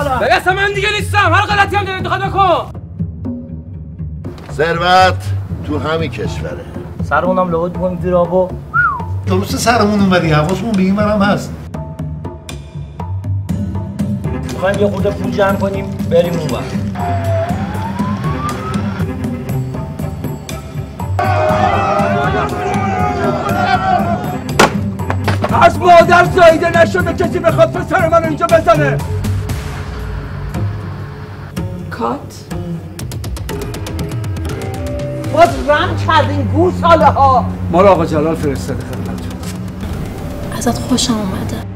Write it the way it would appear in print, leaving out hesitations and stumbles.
حالا بگه من دیگه نیستم، هر غلطی هم داری انتخاب نکن. ثروت تو همین کشوره. سرمونم لابد می‌کنیم زیر آبو. درسته سرمون اومدی، حواسمون به این برم هست. می‌خوایم یه خورده پول جمع کنیم بریم اونور. از مادر زایده نشده کسی بخواد پسر من اینجا بزنه. کات باز رم کردین گوساله ها. ما رو آقا جلال فرستاده خدمتتون. ازت خوشم اومده.